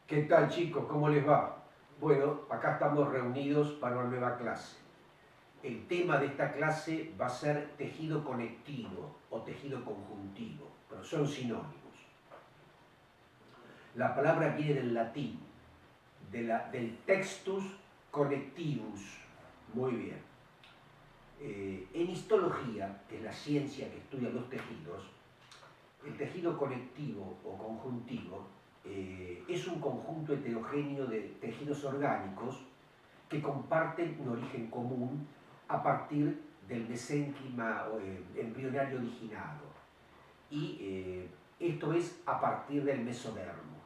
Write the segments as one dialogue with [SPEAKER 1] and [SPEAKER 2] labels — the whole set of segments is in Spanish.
[SPEAKER 1] ¿Qué tal, chicos? ¿Cómo les va? Bueno, acá estamos reunidos para una nueva clase. El tema de esta clase va a ser tejido conectivo o tejido conjuntivo, pero son sinónimos. La palabra viene del latín, del textus connectivus. Muy bien. En histología, que es la ciencia que estudia los tejidos, el tejido conectivo o conjuntivo es un conjunto heterogéneo de tejidos orgánicos que comparten un origen común a partir del mesénquima embrionario originado. Y esto es a partir del mesodermo.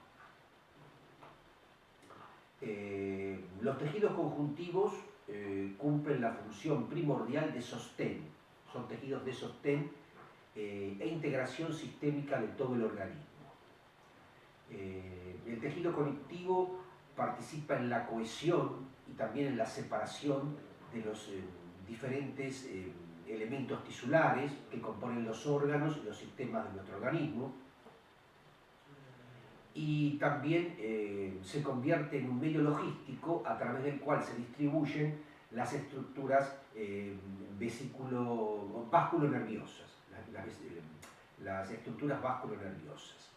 [SPEAKER 1] Los tejidos conjuntivos cumplen la función primordial de sostén. Son tejidos de sostén e integración sistémica de todo el organismo. El tejido conectivo participa en la cohesión y también en la separación de los diferentes elementos tisulares que componen los órganos y los sistemas de nuestro organismo. Y también se convierte en un medio logístico a través del cual se distribuyen las estructuras vasculonerviosas, las estructuras vasculonerviosas.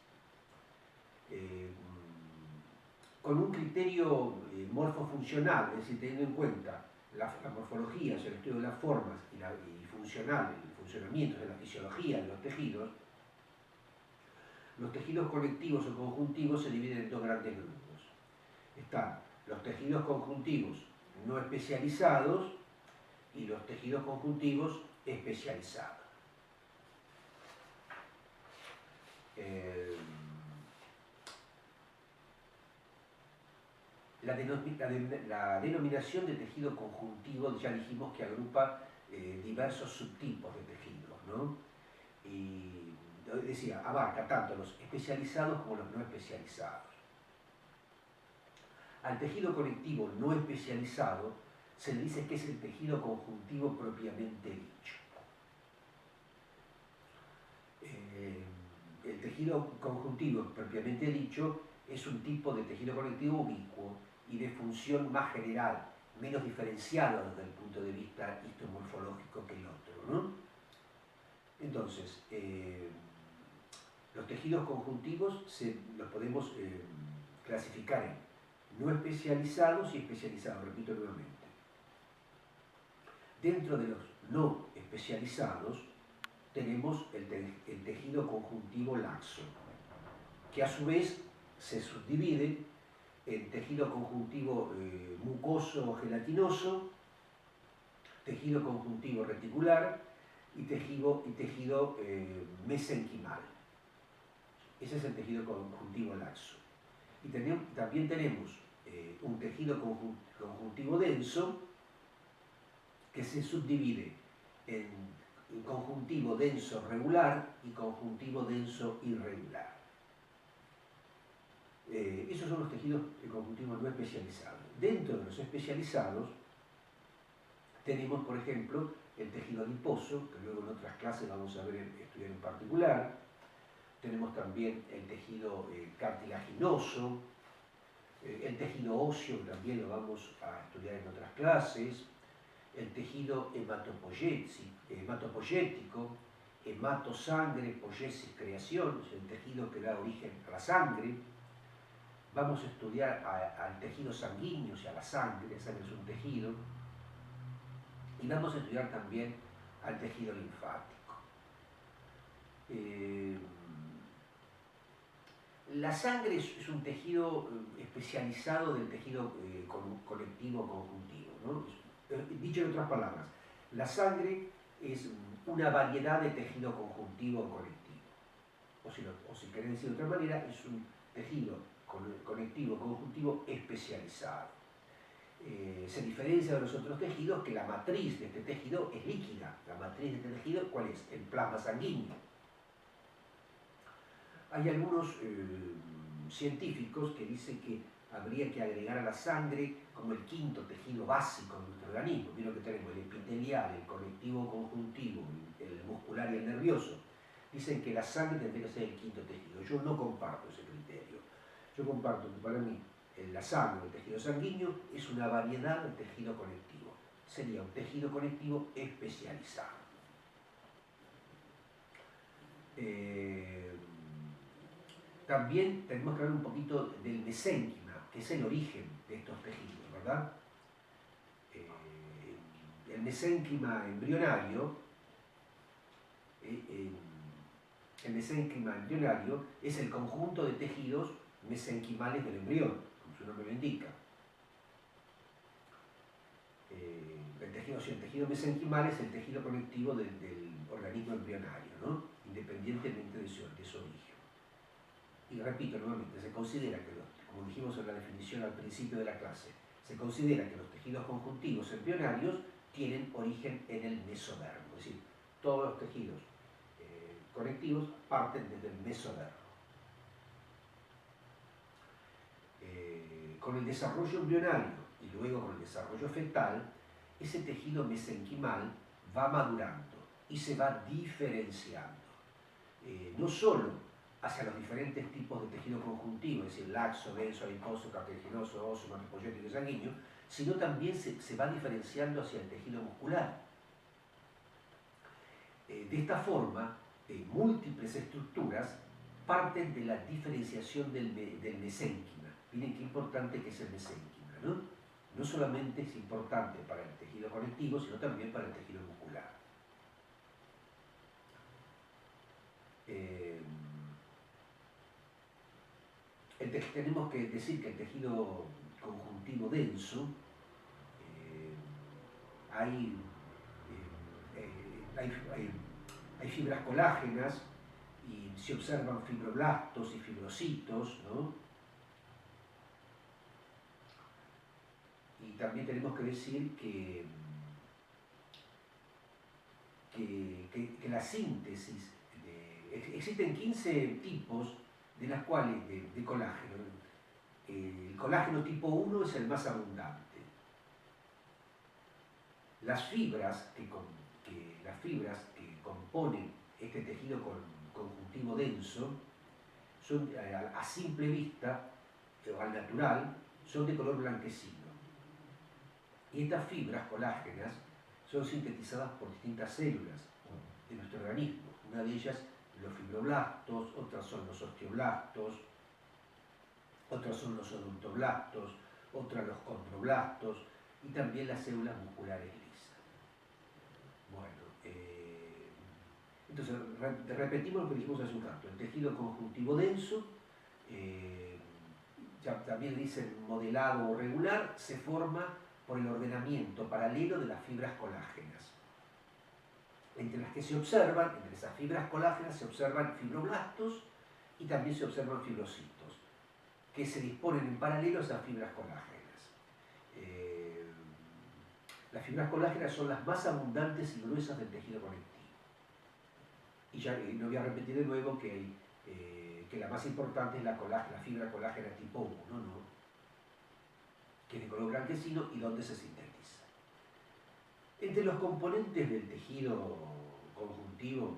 [SPEAKER 1] Con un criterio morfofuncional, es decir, teniendo en cuenta la morfología, o sea, el estudio de las formas y funcional, el funcionamiento de la fisiología de los tejidos conectivos o conjuntivos se dividen en dos grandes grupos. Están los tejidos conjuntivos no especializados y los tejidos conjuntivos especializados. La denominación de tejido conjuntivo ya dijimos que agrupa diversos subtipos de tejidos, ¿no? Y decía, abarca tanto los especializados como los no especializados. Al tejido conectivo no especializado se le dice que es el tejido conjuntivo propiamente dicho. El tejido conjuntivo propiamente dicho es un tipo de tejido conectivo ubicuo y de función más general, menos diferenciado desde el punto de vista histomorfológico que el otro, ¿no? Entonces, los tejidos conjuntivos los podemos clasificar en no especializados y especializados, repito nuevamente. Dentro de los no especializados tenemos el tejido conjuntivo laxo, que a su vez se subdivide en tejido conjuntivo mucoso o gelatinoso, tejido conjuntivo reticular y tejido mesenquimal. Ese es el tejido conjuntivo laxo. Y también tenemos un tejido conjuntivo denso que se subdivide en conjuntivo denso regular y conjuntivo denso irregular. Esos son los tejidos conjuntivos no especializados. Dentro de los especializados tenemos, por ejemplo, el tejido adiposo, que luego en otras clases vamos a estudiar en particular. Tenemos también el tejido cartilaginoso, el tejido óseo, que también lo vamos a estudiar en otras clases, el tejido hematopoyético, hematosangre, poiesis, creación, es el tejido que da origen a la sangre. Vamos a estudiar al tejido sanguíneo, o sea, la sangre es un tejido. Y vamos a estudiar también al tejido linfático. La sangre es un tejido especializado del tejido conectivo conjuntivo, ¿no? Dicho en otras palabras, la sangre es una variedad de tejido conjuntivo o conectivo. O si querés decir de otra manera, es un tejido conectivo conjuntivo especializado. Se diferencia de los otros tejidos que la matriz de este tejido es líquida. La matriz de este tejido, ¿cuál es? El plasma sanguíneo. Hay algunos científicos que dicen que habría que agregar a la sangre como el quinto tejido básico de nuestro organismo. Vieron que tenemos el epitelial, el conectivo conjuntivo, el muscular y el nervioso. Dicen que la sangre tendría que ser el quinto tejido. Yo no comparto ese criterio. Yo comparto que para mí la sangre, el tejido sanguíneo, es una variedad de tejido conectivo. Sería un tejido conectivo especializado. También tenemos que hablar un poquito del mesénquima, que es el origen de estos tejidos, ¿verdad? El mesénquima embrionario, es el conjunto de tejidos mesenquimales del embrión, como su nombre lo indica. El tejido mesenquimal es el tejido conectivo del organismo embrionario, ¿no? Independientemente de su origen. Y repito nuevamente, se considera que, como dijimos en la definición al principio de la clase, se considera que los tejidos conjuntivos embrionarios tienen origen en el mesodermo, es decir, todos los tejidos conectivos parten desde el mesodermo. Con el desarrollo embrionario y luego con el desarrollo fetal, ese tejido mesenquimal va madurando y se va diferenciando. No solo hacia los diferentes tipos de tejido conjuntivo, es decir, laxo, denso, adiposo, cartilaginoso, óseo, hematopoyético y sanguíneo, sino también se va diferenciando hacia el tejido muscular. De esta forma, múltiples estructuras parten de la diferenciación del mesénquima. Miren qué importante que es el mesénquima, ¿no? No solamente es importante para el tejido conectivo, sino también para el tejido muscular. Tenemos que decir que el tejido conjuntivo denso, hay fibras colágenas y se observan fibroblastos y fibrocitos, ¿no? Y también tenemos que decir que la síntesis, existen 15 tipos de las cuales de colágeno. El colágeno tipo 1 es el más abundante. Las fibras que componen este tejido conjuntivo denso son, a simple vista o al natural, son de color blanquecino. Y estas fibras colágenas son sintetizadas por distintas células de nuestro organismo. Una de ellas los fibroblastos, otras son los osteoblastos, otras son los odontoblastos, otras los condroblastos y también las células musculares lisas. Bueno, entonces repetimos lo que dijimos hace un rato. El tejido conjuntivo denso, ya también dicen modelado o regular, se forma por el ordenamiento paralelo de las fibras colágenas. Entre esas fibras colágenas se observan fibroblastos y también se observan fibrocitos, que se disponen en paralelo a esas fibras colágenas. Las fibras colágenas son las más abundantes y gruesas del tejido conectivo. Y ya no voy a repetir de nuevo que la más importante es la fibra colágena tipo 1, ¿no? Que es de color blanquecino y donde se sintetiza. Entre los componentes del tejido conjuntivo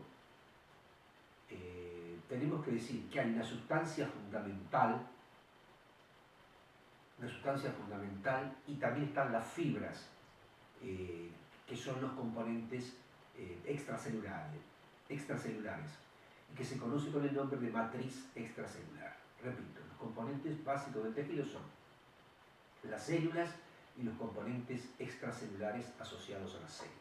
[SPEAKER 1] tenemos que decir que hay una sustancia fundamental y también están las fibras, que son los componentes extracelulares, y que se conoce con el nombre de matriz extracelular. Repito, los componentes básicos del tejido son las células y los componentes extracelulares asociados a las células.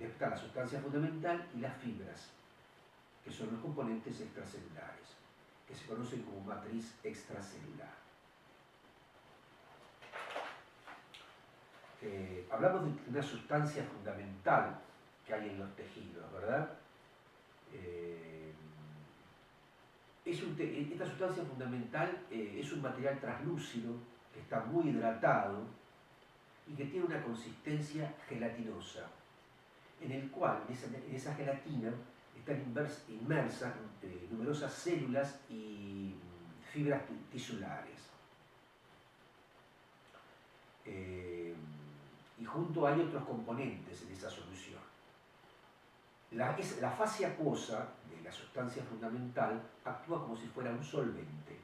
[SPEAKER 1] Está la sustancia fundamental y las fibras, que son los componentes extracelulares, que se conocen como matriz extracelular. Hablamos de una sustancia fundamental que hay en los tejidos, ¿verdad? Esta sustancia fundamental es un material translúcido que está muy hidratado y que tiene una consistencia gelatinosa, en el cual en esa gelatina están inmersas numerosas células y fibras tisulares. Y junto hay otros componentes en esa solución. La fase acuosa de la sustancia fundamental actúa como si fuera un solvente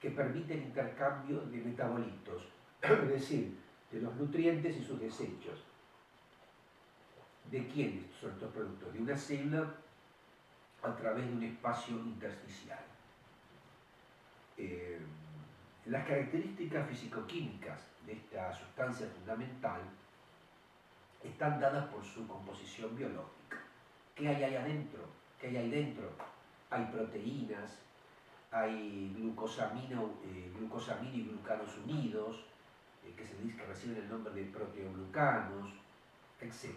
[SPEAKER 1] que permite el intercambio de metabolitos, es decir, de los nutrientes y sus desechos. ¿De quiénes son estos productos? De una célula a través de un espacio intersticial. Las características fisicoquímicas de esta sustancia fundamental están dadas por su composición biológica. ¿Qué hay ahí adentro? ¿Qué hay ahí dentro? Hay proteínas, hay glucosamina y glucanos unidos, que se dice que reciben el nombre de proteoglucanos, etc.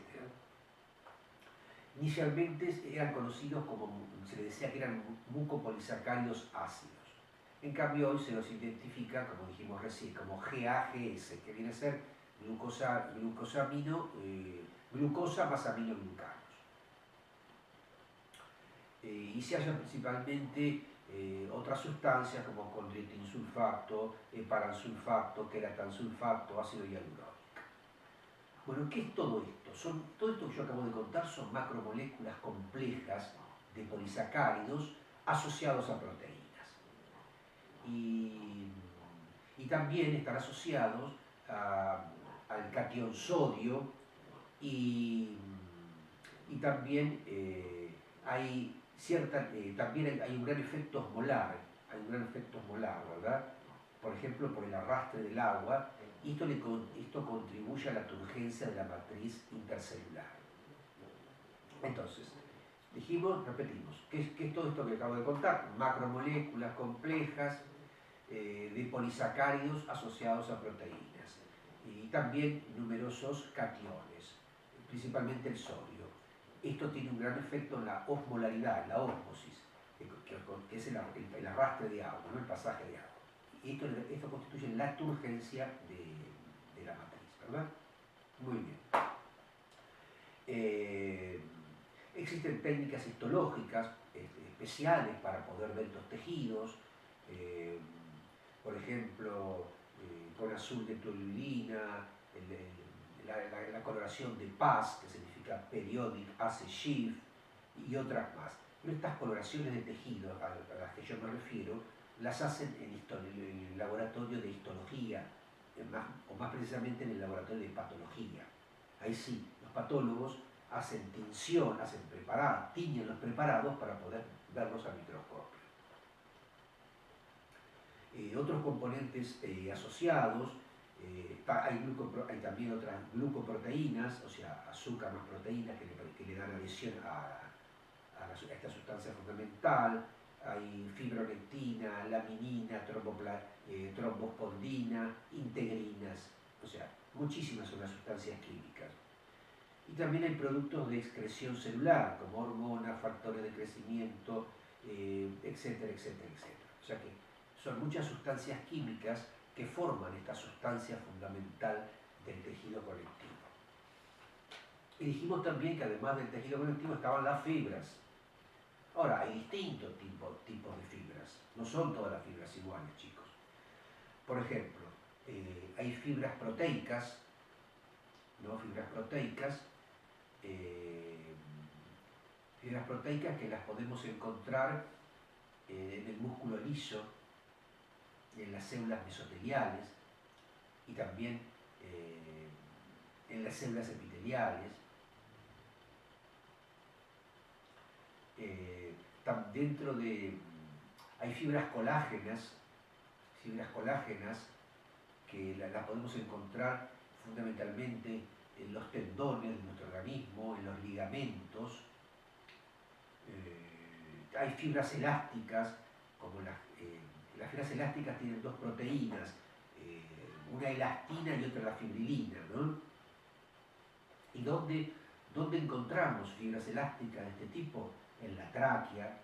[SPEAKER 1] Inicialmente eran conocidos como, se les decía que eran mucopolisacáridos ácidos. En cambio hoy se los identifica, como dijimos recién, como GAGS, que viene a ser glucosa más aminoglucanos. Y se hallan principalmente otras sustancias como condroitinsulfato, heparansulfato, queratansulfato, ácido hialurónico. Bueno, ¿qué es todo esto? Todo esto que yo acabo de contar son macromoléculas complejas de polisacáridos asociados a proteínas. Y también están asociados al catión sodio y también también hay un gran efecto osmolar, ¿verdad? Por ejemplo, por el arrastre del agua, y esto contribuye a la turgencia de la matriz intercelular. Entonces, repetimos, ¿qué es todo esto que acabo de contar? Macromoléculas complejas de polisacáridos asociados a proteínas, y también numerosos cationes, principalmente el sodio. Esto tiene un gran efecto en la osmolaridad, en la ósmosis, que es el arrastre de agua, ¿no? El pasaje de agua. Y esto constituye la turgencia de la matriz, ¿verdad? Muy bien. Existen técnicas histológicas especiales para poder ver estos tejidos, por ejemplo, con azul de toluidina, la coloración de PAS, que significa Periodic Acid Shift, y otras más. Pero estas coloraciones de tejido a las que yo me refiero, las hacen en el laboratorio de histología, o más precisamente en el laboratorio de patología. Ahí sí, los patólogos hacen tinción, tiñen los preparados para poder verlos al microscopio. Otros componentes asociados, hay también otras glucoproteínas, o sea, azúcar más proteínas que le dan adhesión a esta sustancia fundamental. Hay fibronectina, laminina, trombospondina, integrinas, o sea, muchísimas son las sustancias químicas. Y también hay productos de excreción celular, como hormonas, factores de crecimiento, etcétera, etcétera, etcétera. O sea que son muchas sustancias químicas que forman esta sustancia fundamental del tejido conectivo. Y dijimos también que además del tejido conectivo estaban las fibras. Ahora, hay distintos tipos de fibras, no son todas las fibras iguales, chicos. Por ejemplo, hay fibras proteicas, ¿no? Fibras proteicas que las podemos encontrar en el músculo liso, en las células mesoteliales y también en las células epiteliales. Hay fibras colágenas que las podemos encontrar fundamentalmente en los tendones de nuestro organismo, en los ligamentos. Hay fibras elásticas, como las fibras elásticas tienen dos proteínas, una elastina y otra la fibrilina, ¿no? ¿Y dónde encontramos fibras elásticas de este tipo? En la tráquea,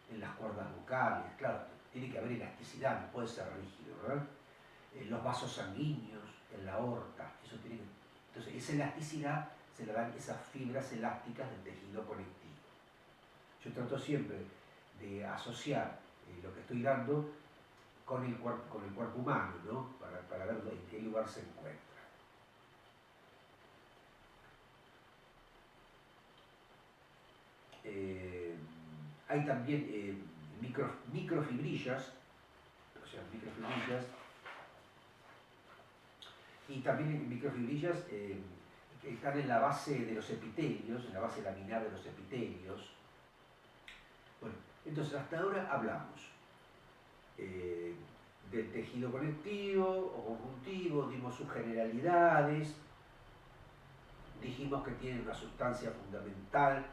[SPEAKER 1] en las cuerdas vocales, claro, tiene que haber elasticidad, no puede ser rígido, ¿verdad? En los vasos sanguíneos, en la aorta, entonces esa elasticidad se la dan esas fibras elásticas del tejido conectivo. Yo trato siempre de asociar lo que estoy dando con el cuerpo humano, ¿no? Para ver en qué lugar se encuentra. Hay también microfibrillas, o sea, microfibrillas, y también microfibrillas que están en la base de los epitelios, en la base laminar de los epitelios. Bueno, entonces hasta ahora hablamos del tejido conectivo o conjuntivo, dimos sus generalidades, dijimos que tiene una sustancia fundamental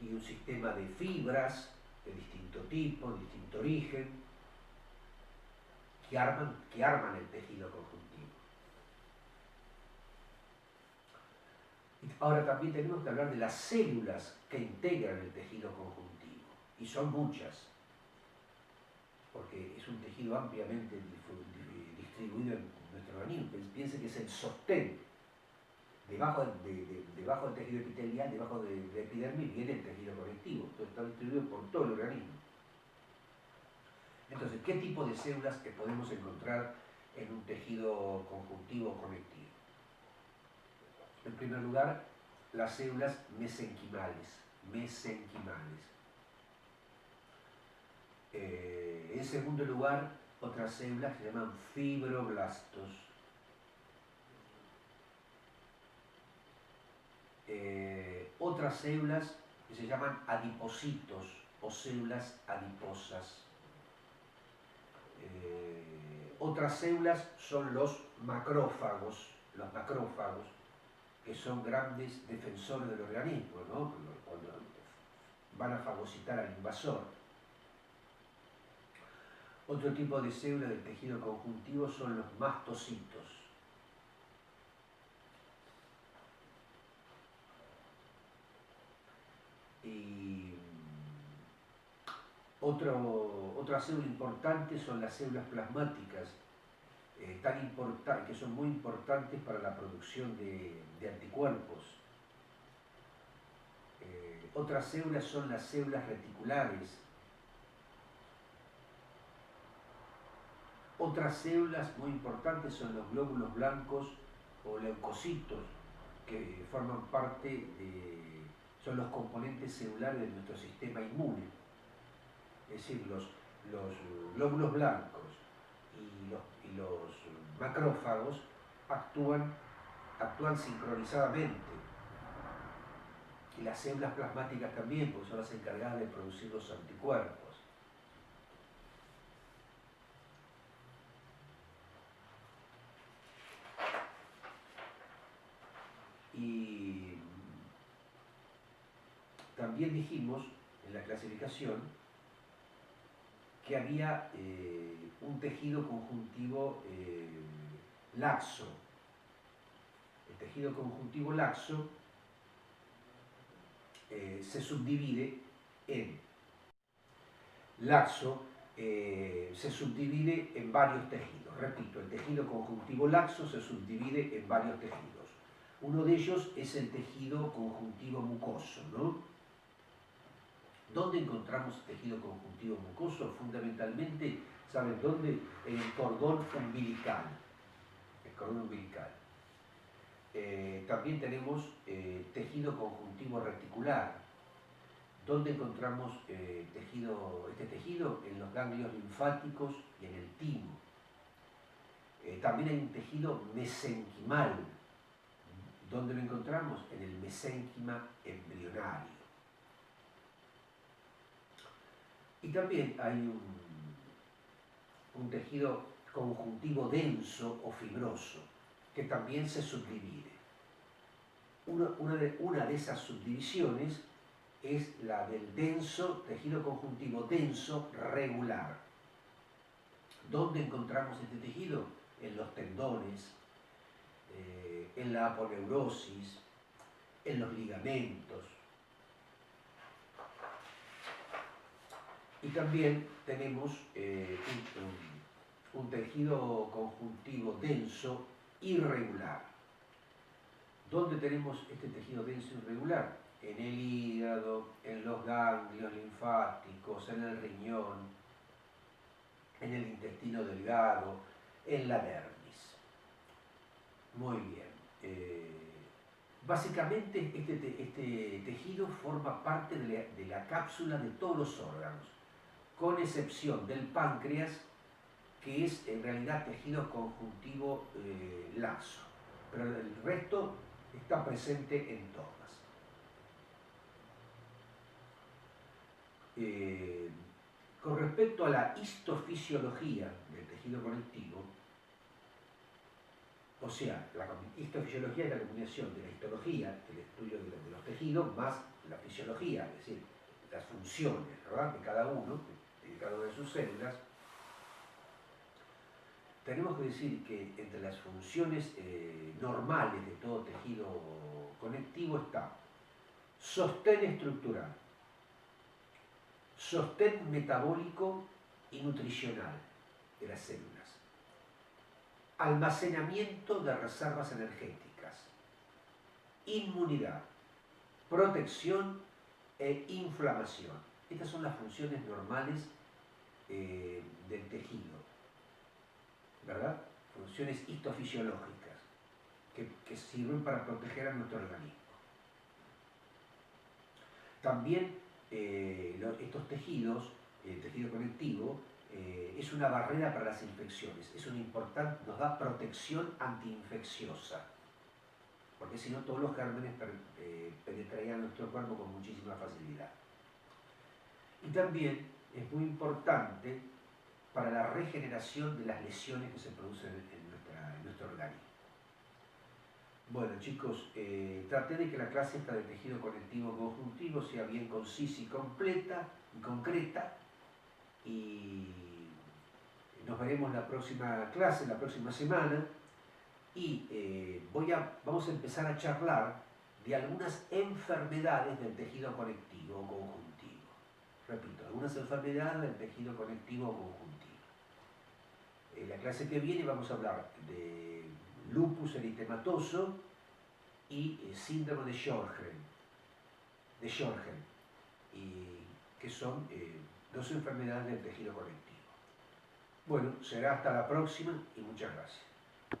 [SPEAKER 1] y un sistema de fibras de distinto tipo, de distinto origen, que arman el tejido conjuntivo. Ahora también tenemos que hablar de las células que integran el tejido conjuntivo, y son muchas, porque es un tejido ampliamente distribuido en nuestro organismo. Piense que es el sostén. Debajo del tejido epitelial, debajo de la epidermis, viene el tejido conectivo. Entonces está distribuido por todo el organismo. Entonces, ¿qué tipo de células que podemos encontrar en un tejido conjuntivo conectivo? En primer lugar, las células mesenquimales. En segundo lugar, otras células que se llaman fibroblastos. Otras células que se llaman adipocitos o células adiposas. Otras células son los macrófagos, que son grandes defensores del organismo, ¿no? Cuando van a fagocitar al invasor. Otro tipo de célula del tejido conjuntivo son los mastocitos. Y otra célula importante son las células plasmáticas, que son muy importantes para la producción de anticuerpos. Otras células son las células reticulares. Otras células muy importantes son los glóbulos blancos o leucocitos, que forman parte son los componentes celulares de nuestro sistema inmune. Es decir, los glóbulos blancos y los macrófagos actúan sincronizadamente. Y las células plasmáticas también, porque son las encargadas de producir los anticuerpos. Y también dijimos en la clasificación que había un tejido conjuntivo laxo. El tejido conjuntivo laxo se subdivide en varios tejidos. Repito, el tejido conjuntivo laxo se subdivide en varios tejidos. Uno de ellos es el tejido conjuntivo mucoso, ¿no? ¿Dónde encontramos tejido conjuntivo mucoso? Fundamentalmente, ¿saben dónde? En el cordón umbilical. El cordón umbilical. También tenemos tejido conjuntivo reticular. ¿Dónde encontramos este tejido? En los ganglios linfáticos y en el timo. También hay un tejido mesenquimal. ¿Dónde lo encontramos? En el mesénquima embrionario. Y también hay un tejido conjuntivo denso o fibroso, que también se subdivide. Una de esas subdivisiones es la del tejido conjuntivo denso regular. ¿Dónde encontramos este tejido? En los tendones, en la aponeurosis, en los ligamentos. Y también tenemos un tejido conjuntivo denso irregular. ¿Dónde tenemos este tejido denso irregular? En el hígado, en los ganglios linfáticos, en el riñón, en el intestino delgado, en la dermis. Muy bien. Básicamente este tejido forma parte de la cápsula de todos los órganos, con excepción del páncreas, que es en realidad tejido conjuntivo laso, pero el resto está presente en todas. Con respecto a la histofisiología del tejido conectivo, o sea, la histofisiología es la combinación de la histología, el estudio de los tejidos, más la fisiología, es decir, las funciones, ¿verdad?, de cada uno, de cada una de sus células. Tenemos que decir que entre las funciones normales de todo tejido conectivo está sostén estructural, sostén metabólico y nutricional de las células, almacenamiento de reservas energéticas, inmunidad, protección e inflamación. Estas son las funciones normales del tejido, ¿verdad? Funciones histofisiológicas que sirven para proteger a nuestro organismo. También estos tejidos, el tejido conectivo, es una barrera para las infecciones, nos da protección antiinfecciosa, porque si no todos los gérmenes penetrarían nuestro cuerpo con muchísima facilidad. Y también es muy importante para la regeneración de las lesiones que se producen en nuestro organismo. Bueno chicos, traté de que la clase esta de tejido conectivo conjuntivo sea bien concisa y completa y concreta, y nos veremos la próxima clase, la próxima semana, y vamos a empezar a charlar de algunas enfermedades del tejido conectivo o conjuntivo. Repito, algunas enfermedades del tejido conectivo o conjuntivo. En la clase que viene vamos a hablar de lupus eritematoso y síndrome de Sjögren, que son dos enfermedades del tejido conectivo. Bueno, será hasta la próxima y muchas gracias.